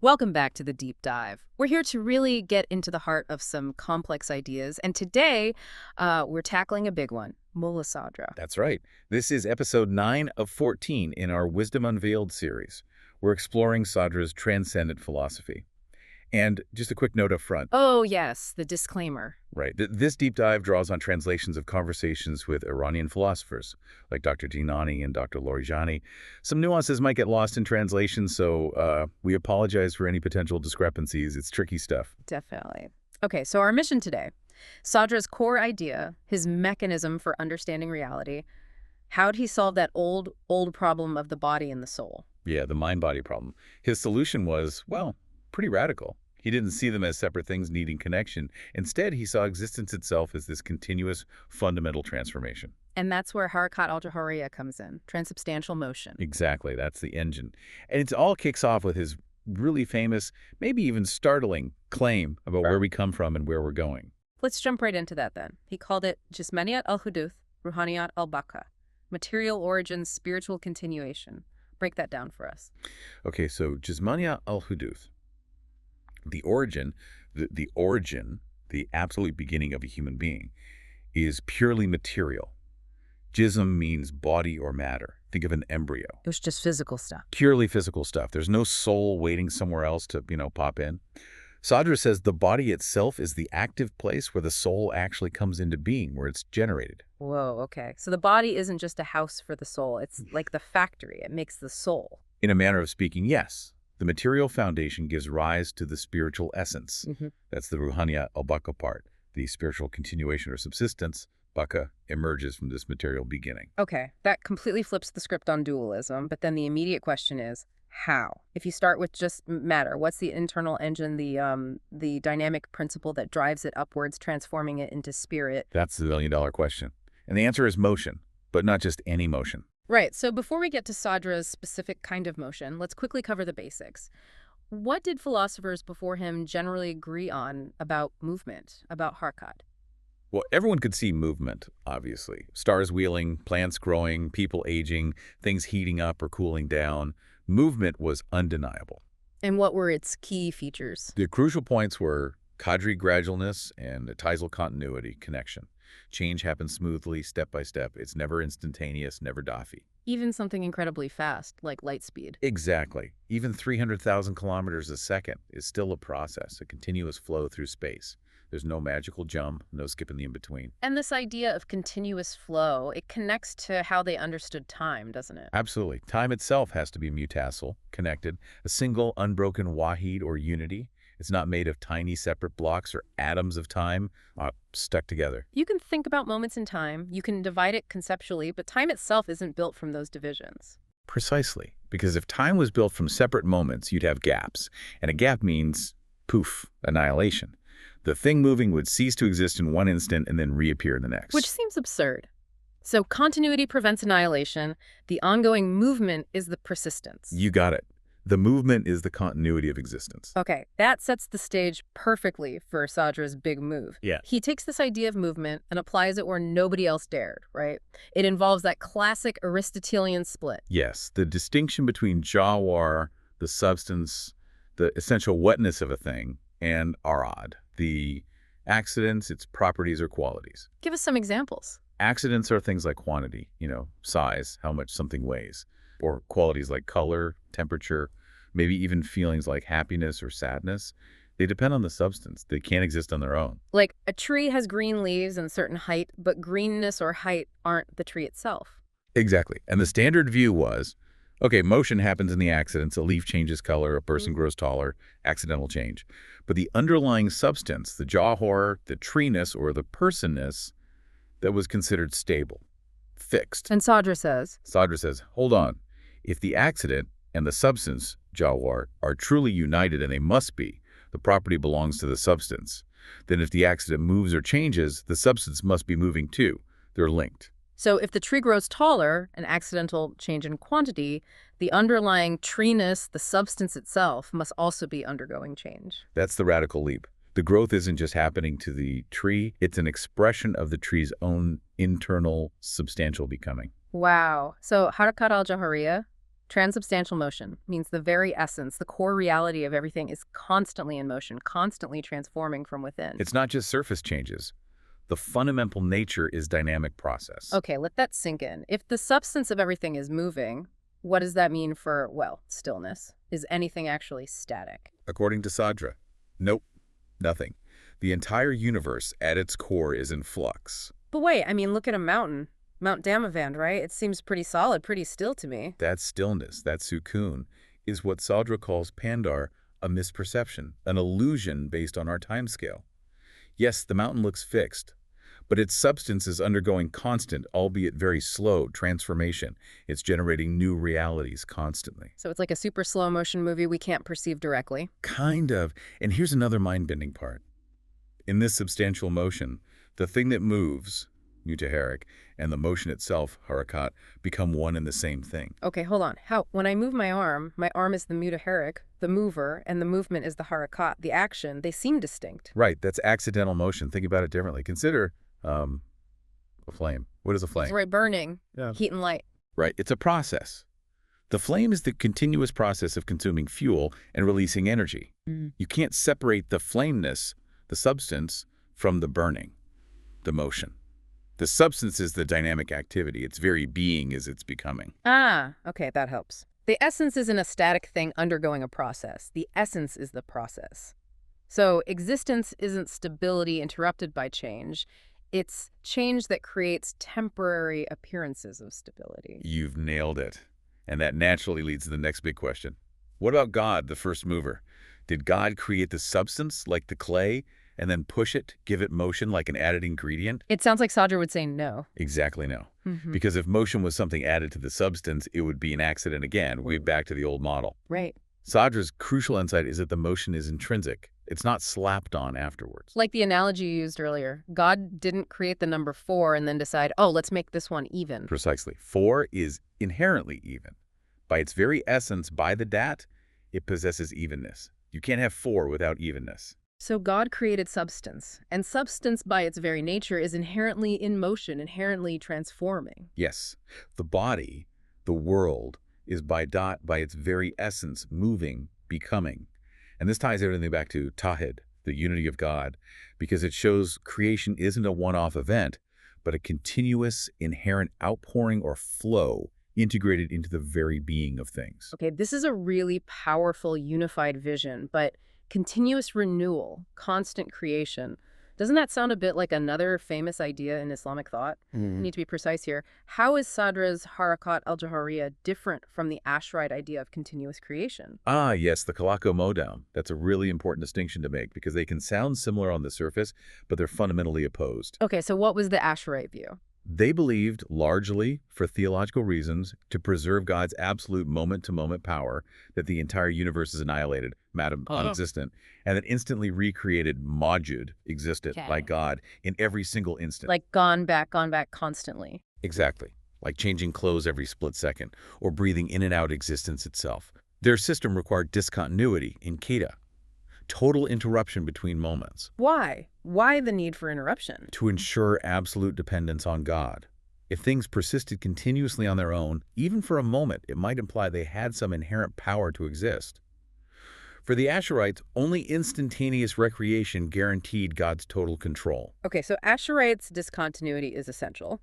Welcome back to the deep dive. We're here to really get into the heart of some complex ideas, and today we're tackling a big one, Mulla Sadra. That's right. This is episode 9 of 14 in our Wisdom Unveiled series. We're exploring Sadra's transcendent philosophy. And just a quick note up front. Oh, yes, the disclaimer. Right. This deep dive draws on translations of conversations with Iranian philosophers like Dr. Dinani and Dr. Larijani. Some nuances might get lost in translation, so we apologize for any potential discrepancies. It's tricky stuff. Definitely. Okay, so our mission today, Sadra's core idea, his mechanism for understanding reality. How'd he solve that old problem of the body and the soul? Yeah, the mind-body problem. His solution was, well, pretty radical. He didn't see them as separate things needing connection. Instead, he saw existence itself as this continuous, fundamental transformation. And that's where Harakat al-Jawhariyya comes in, transubstantial motion. Exactly, that's the engine. And it all kicks off with his really famous, maybe even startling claim about where we come from and where we're going. Let's jump right into that then. He called it Jismaniyat al-Huduth, Ruhaniyat al-Baqa, material origins, spiritual continuation. Break that down for us. Okay, so Jismaniyat al-Huduth. The origin, the absolute beginning of a human being, is purely material. Jism means body or matter. Think of an embryo. It was just physical stuff. Purely physical stuff. There's no soul waiting somewhere else to, pop in. Sadra says the body itself is the active place where the soul actually comes into being, where it's generated. Whoa, okay. So the body isn't just a house for the soul. It's like the factory. It makes the soul. In a manner of speaking, yes. The material foundation gives rise to the spiritual essence. That's the Ruhaniyat al-Baqa part. The spiritual continuation or subsistence, Baqa, emerges from this material beginning. Okay, that completely flips the script on dualism, but then the immediate question is, how? If you start with just matter, what's the internal engine, the dynamic principle that drives it upwards, transforming it into spirit? That's the million-dollar question. And the answer is motion, but not just any motion. Right. So before we get to Sadra's specific kind of motion, let's quickly cover the basics. What did philosophers before him generally agree on about movement, about Harakat? Well, everyone could see movement, obviously. Stars wheeling, plants growing, people aging, things heating up or cooling down. Movement was undeniable. And what were its key features? The crucial points were Qadri gradualness and atisal continuity, connection. Change happens smoothly, step by step. It's never instantaneous, never daffy. Even something incredibly fast, like light speed. Exactly. Even 300,000 kilometers a second is still a process, a continuous flow through space. There's no magical jump, no skipping the in-between. And this idea of continuous flow, it connects to how they understood time, doesn't it? Absolutely. Time itself has to be mutasil, connected, a single unbroken wahid or unity. It's not made of tiny separate blocks or atoms of time stuck together. You can think about moments in time, you can divide it conceptually, but time itself isn't built from those divisions. Precisely. Because if time was built from separate moments, you'd have gaps. And a gap means, poof, annihilation. The thing moving would cease to exist in one instant and then reappear in the next. Which seems absurd. So continuity prevents annihilation. The ongoing movement is the persistence. You got it. The movement is the continuity of existence. Okay, that sets the stage perfectly for Sadra's big move. Yeah. He takes this idea of movement and applies it where nobody else dared, right? It involves that classic Aristotelian split. Yes, the distinction between Jawhar, the substance, the essential whatness of a thing, and arad, the accidents, its properties or qualities. Give us some examples. Accidents are things like quantity, size, how much something weighs, or qualities like color, temperature, maybe even feelings like happiness or sadness. They depend on the substance. They can't exist on their own. Like a tree has green leaves and a certain height, but greenness or height aren't the tree itself. Exactly. And the standard view was, okay, motion happens in the accidents. A leaf changes color, a person grows taller, accidental change. But the underlying substance, the jawhar, the treeness, or the personness, that was considered stable, fixed. And Sadra says, hold on. If the accident and the substance, jawhar, are truly united, and they must be, the property belongs to the substance. Then if the accident moves or changes, the substance must be moving too. They're linked. So if the tree grows taller, an accidental change in quantity, the underlying treeness, the substance itself, must also be undergoing change. That's the radical leap. The growth isn't just happening to the tree, it's an expression of the tree's own internal substantial becoming. Wow. So Harakat al-Jawhariyya, Transubstantial motion means the very essence, the core reality of everything is constantly in motion, constantly transforming from within. It's not just surface changes. The fundamental nature is dynamic process. Okay, let that sink in. If the substance of everything is moving, what does that mean for, well, stillness? Is anything actually static? According to Sadra, nope, nothing. The entire universe at its core is in flux. But wait, I mean, look at a mountain. Mount Damavand, right? It seems pretty solid, pretty still to me. That stillness, that sukoon, is what Sadra calls Pandar, a misperception, an illusion based on our timescale. Yes, the mountain looks fixed, but its substance is undergoing constant, albeit very slow, transformation. It's generating new realities constantly. So it's like a super slow motion movie we can't perceive directly. Kind of. And here's another mind-bending part. In this substantial motion, the thing that moves, mutaharik, and the motion itself, harakat, become one and the same thing. Okay, hold on. How? When I move my arm is the mutaharik, the mover, and the movement is the harakat, the action. They seem distinct. Right, that's accidental motion. Think about it differently. Consider a flame. What is a flame? It's right, burning, Yeah. heat and light. Right, it's a process. The flame is the continuous process of consuming fuel and releasing energy. You can't separate the flameness, the substance, from the burning, the motion. The substance is the dynamic activity. Its very being is its becoming. Ah, okay, that helps. The essence isn't a static thing undergoing a process. The essence is the process. So existence isn't stability interrupted by change. It's change that creates temporary appearances of stability. You've nailed it. And that naturally leads to the next big question. What about God, the first mover? Did God create the substance, like the clay, and then push it, give it motion like an added ingredient? It sounds like Sadra would say no. Exactly no. Because if motion was something added to the substance, it would be an accident again. We're back to the old model. Right. Sadra's crucial insight is that the motion is intrinsic. It's not slapped on afterwards. Like the analogy you used earlier. God didn't create the number 4 and then decide, oh, let's make this one even. Precisely. 4 is inherently even. By its very essence, by the dat, it possesses evenness. You can't have 4 without evenness. So God created substance, and substance by its very nature is inherently in motion, inherently transforming. Yes, the body, the world, is by its very essence moving, becoming. And this ties everything back to Tawhid, the unity of God, because it shows creation isn't a one-off event, but a continuous, inherent outpouring or flow integrated into the very being of things. Okay, this is a really powerful, unified vision, but continuous renewal, constant creation. Doesn't that sound a bit like another famous idea in Islamic thought? I need to be precise here. How is Sadra's Harakat al-Jawhariyya different from the Asharite idea of continuous creation? Ah, yes, the Khalq-e modem. That's a really important distinction to make because they can sound similar on the surface, but they're fundamentally opposed. Okay, so what was the Asharite view? They believed, largely for theological reasons, to preserve God's absolute moment-to-moment power, that the entire universe is annihilated, non-existent, and that instantly recreated Wujūd existed by God in every single instant. Like gone back constantly. Exactly. Like changing clothes every split second, or breathing in and out existence itself. Their system required discontinuity in Qida, total interruption between moments. Why? Why the need for interruption? To ensure absolute dependence on God. If things persisted continuously on their own, even for a moment, it might imply they had some inherent power to exist. For the Asherites, only instantaneous recreation guaranteed God's total control. Okay, so Asherites' discontinuity is essential.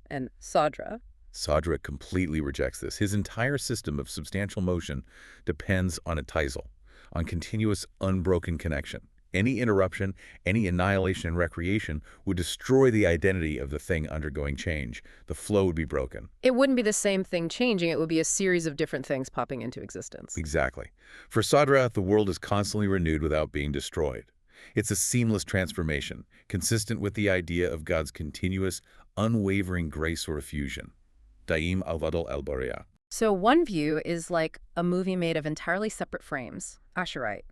And Sadra? Sadra completely rejects this. His entire system of substantial motion depends on a taisal, on continuous, unbroken connection. Any interruption, any annihilation and recreation would destroy the identity of the thing undergoing change. The flow would be broken. It wouldn't be the same thing changing. It would be a series of different things popping into existence. Exactly. For Sadra, the world is constantly renewed without being destroyed. It's a seamless transformation, consistent with the idea of God's continuous, unwavering grace or effusion. Daim al-Vadal al-Bariya. So one view is like a movie made of entirely separate frames, Asharite.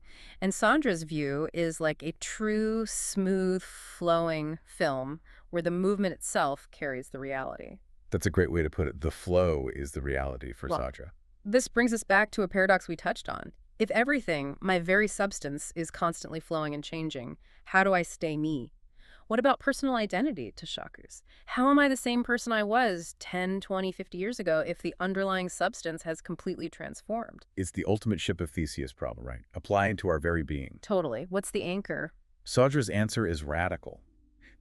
And Sandra's view is like a true, smooth, flowing film where the movement itself carries the reality. That's a great way to put it. The flow is the reality for Sadra. This brings us back to a paradox we touched on. If everything, my very substance, is constantly flowing and changing, how do I stay me? What about personal identity to shockers? How am I the same person I was 10, 20, 50 years ago if the underlying substance has completely transformed? It's the ultimate ship of Theseus problem, right? Applying to our very being. Totally. What's the anchor? Sadra's answer is radical.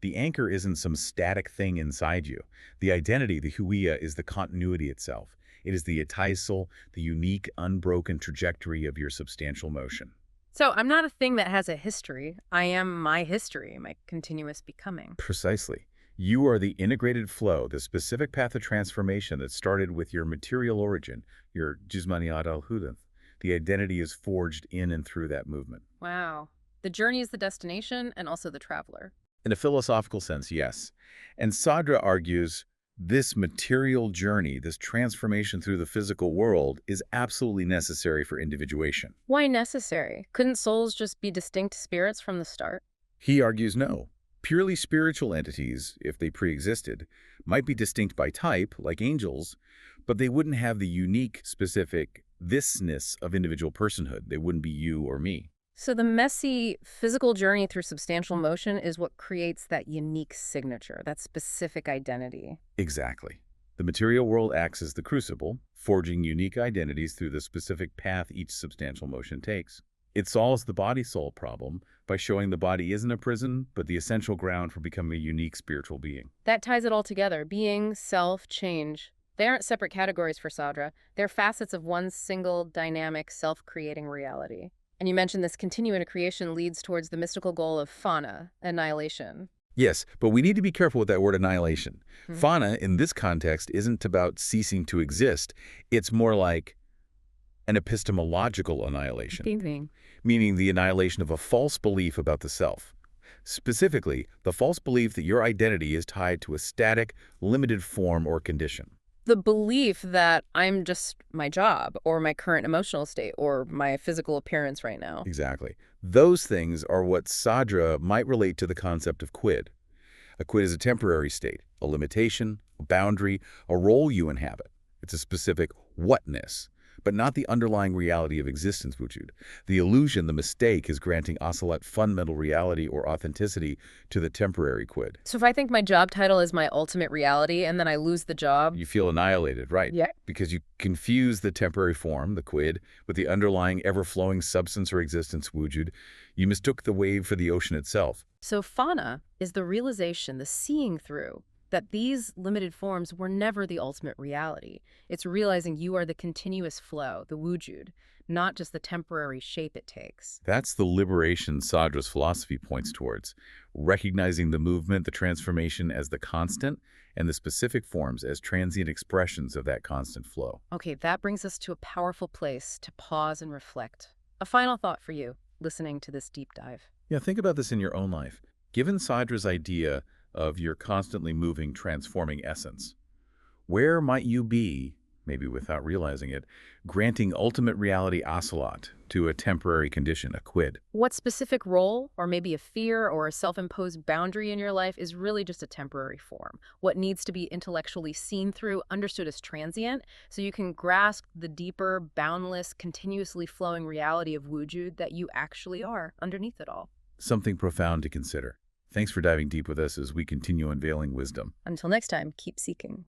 The anchor isn't some static thing inside you. The identity, the Hūwiyya, is the continuity itself. It is the itaisal, the unique, unbroken trajectory of your substantial motion. So I'm not a thing that has a history. I am my history, my continuous becoming. Precisely. You are the integrated flow, the specific path of transformation that started with your material origin, your jismaniyat al-hudath. The identity is forged in and through that movement. Wow. The journey is the destination and also the traveler. In a philosophical sense, yes. And Sadra argues this material journey, this transformation through the physical world, is absolutely necessary for individuation. Why necessary? Couldn't souls just be distinct spirits from the start? He argues no. Purely spiritual entities, if they pre-existed, might be distinct by type, like angels, but they wouldn't have the unique, specific thisness of individual personhood. They wouldn't be you or me. So the messy physical journey through substantial motion is what creates that unique signature, that specific identity. Exactly. The material world acts as the crucible, forging unique identities through the specific path each substantial motion takes. It solves the body-soul problem by showing the body isn't a prison, but the essential ground for becoming a unique spiritual being. That ties it all together. Being, self, change. They aren't separate categories for Sadra. They're facets of one single, dynamic, self-creating reality. And you mentioned this continuum of creation leads towards the mystical goal of fana, annihilation. Yes, but we need to be careful with that word annihilation. Fana, in this context, isn't about ceasing to exist. It's more like an epistemological annihilation, meaning the annihilation of a false belief about the self. Specifically, the false belief that your identity is tied to a static, limited form or condition. The belief that I'm just my job or my current emotional state or my physical appearance right now. Exactly. Those things are what Sadra might relate to the concept of quid. A quid is a temporary state, a limitation, a boundary, a role you inhabit. It's a specific whatness, but not the underlying reality of existence, Wujūd. The illusion, the mistake, is granting ocelot fundamental reality or authenticity to the temporary quid. So if I think my job title is my ultimate reality and then I lose the job. You feel annihilated, right? Yeah. Because you confuse the temporary form, the quid, with the underlying ever-flowing substance or existence, Wujūd. You mistook the wave for the ocean itself. So fana is the realization, the seeing through, that these limited forms were never the ultimate reality. It's realizing you are the continuous flow, the Wujūd, not just the temporary shape it takes. That's the liberation Sadra's philosophy points towards, recognizing the movement, the transformation as the constant, and the specific forms as transient expressions of that constant flow. Okay, that brings us to a powerful place to pause and reflect. A final thought for you, listening to this deep dive. Yeah, think about this in your own life. Given Sadra's idea of your constantly moving, transforming essence, where might you be, maybe without realizing it, granting ultimate reality ocelot to a temporary condition, a quid? What specific role, or maybe a fear or a self-imposed boundary in your life is really just a temporary form? What needs to be intellectually seen through, understood as transient, so you can grasp the deeper, boundless, continuously flowing reality of Wujūd that you actually are underneath it all? Something profound to consider. Thanks for diving deep with us as we continue unveiling wisdom. Until next time, keep seeking.